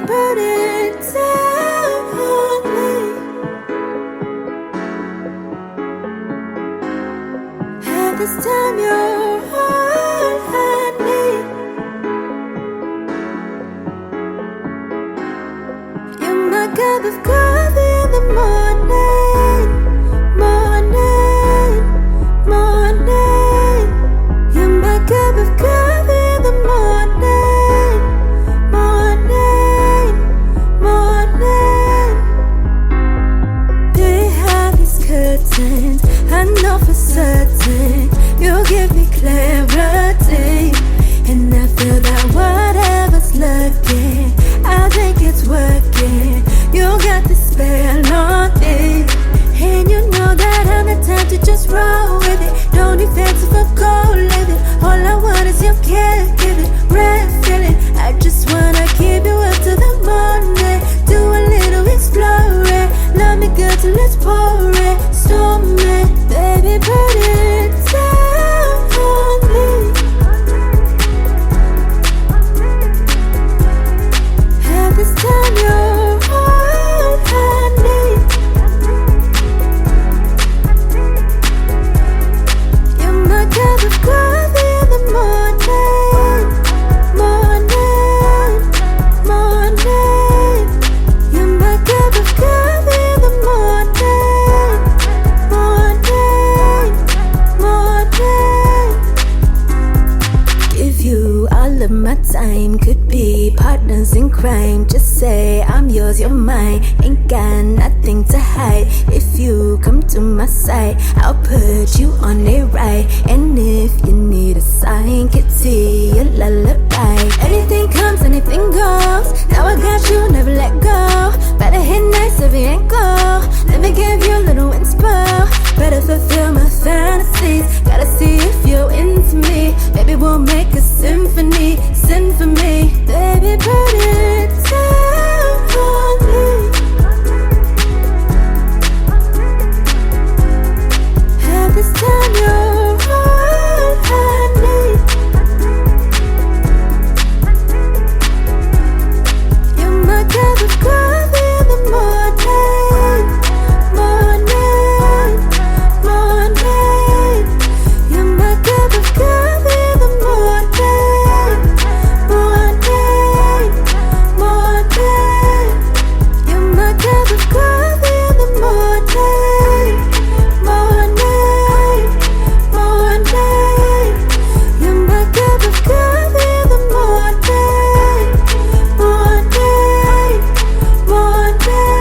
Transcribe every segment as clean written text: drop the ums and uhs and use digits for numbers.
put it down on me. At this time you're all I need. You're my cup of coffee in the morning, morning, morning. You're my cup of coffee in the morning, morning, morning. Behind these curtains, I know for certain you'll give me clarity. And I feel that whatever's lurking, I think it's working. You got the spell on me, and you know that I'm the type to just roll with it. Don't need fancy for gold living. All I want is your caregiving, red feeling. I just wanna keep you up to the morning. Do a little exploring. Love me good till it's pouring, storming. Baby, put it down on me. At this time you're all I need. You're my cup of coffee in the morning, morning, morning. You're my cup of coffee in the morning, morning, morning. Give you all of my time, could be partners in crime. Just say I'm yours, you're mine. Ain't got nothing to hide. If you come to my side, I'll put you on it right. And if you need a sign, could see a lullaby. Anything comes, anything goes. Now I got you, never let go. Better hit nice every angle. Let me give you a little inspo. Better fulfill my fantasies. Gotta see if you're into me. Maybe we'll make a symphony. Sing for me. Baby, put it down on me. At this time you're all I need. You're my cup of coffee in the morning, morning, morning. You're my cup of coffee in the morning, morning, morning. You're my cup of coffee in the morning, morning, morning. You're my cup of coffee in the morning, morning, morning.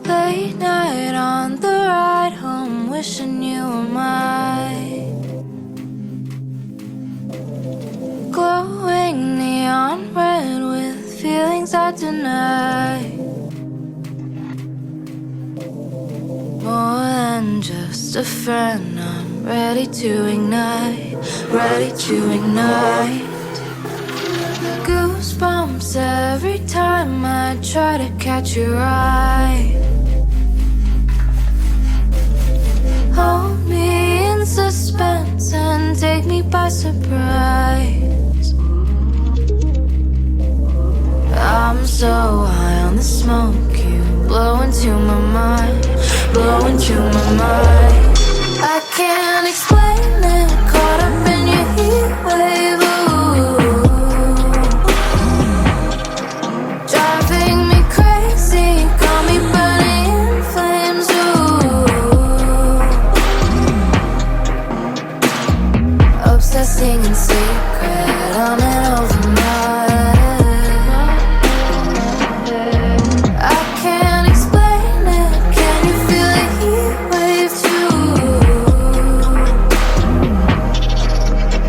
Late night on the ride home, wishing you were mine. Glowing neon red with feelings I deny. More than just a friend, I'm ready to ignite, ready to ignite. Goosebumps every time I try to catch your eye. Hold me in suspense and take me by surprise. I'm so high on the smoke, you blow into my mind, blow into my mind. I can't explain it, caught up in your heat wave. Ooh. Driving me crazy, got me obsessing in secret on and over my I can't explain it. Can you feel a heat wave too?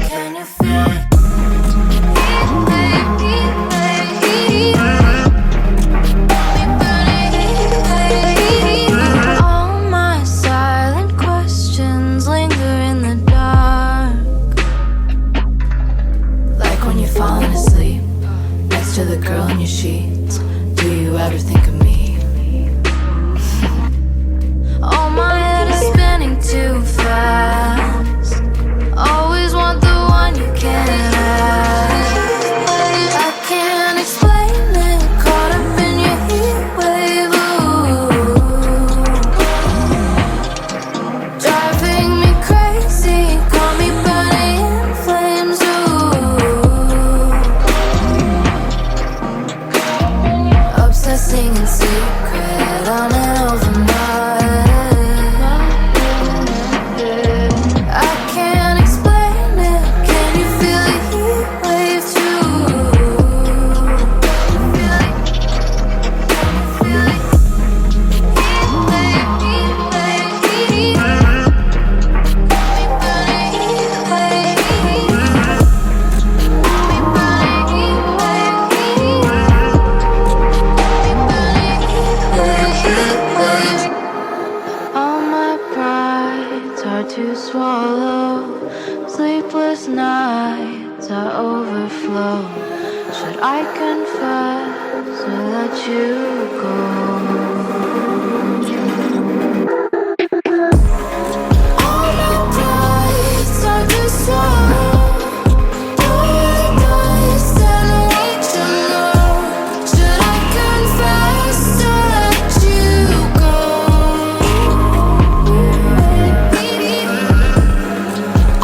Can you feel it? All my silent questions linger in the dark, like when you're falling asleep next to the girl in your sheets. Do you ever think of me? Oh, my head is spinning too fast. Always want the one you can't have. I can't explain it. Caught up in your heat wave. Ooh. Driving me crazy. Call me burning in flames. Ooh. Obsessing in secret on and over my I can't explain it. Can you feel a heat wave too? Feel it? Feel it? Heat wave, heat wave, heat. Me burning heat wave, heat. Me burning heat wave, heat. Me burning heat wave, heat. All my pride's hard to swallow. Sleepless nights I overflow. Should I confess or let you go? All my pride's hard to swallow. Paradise and what you know. Should I confess or let you go?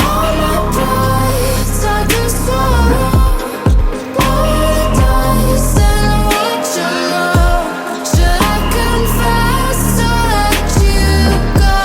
All my pride's hard to swallow. Paradise and what you know. Should I confess or let you go?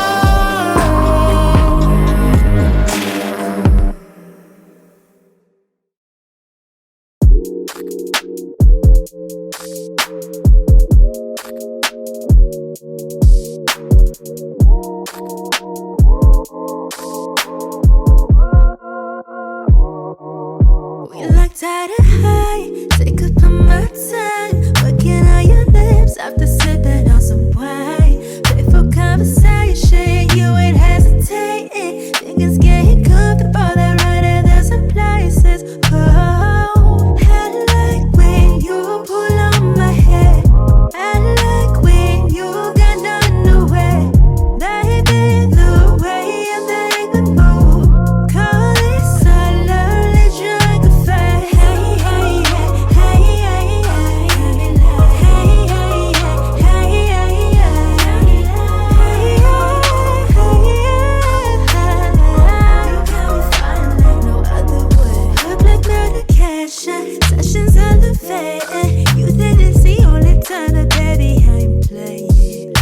We like tied and high, take up on my time. Working on your lips after sipping on some wine. Playful conversation, you ain't hesitating. Think it's getting comfortable, they're running there's some places. Oh, I like when you pull on my hair. I like when you got on the way. Baby, the way you make me move. Call it slowly drunk affair. Hey, hey, hey, hey, hey, sessions elevating. You think it's the only time that baby I'm playing.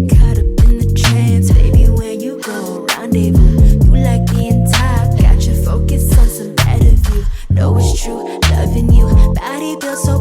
Caught up in the trance, baby, where you go? Rendezvous. You like being top, got your focus on some better view. Know it's true, loving you. Body built so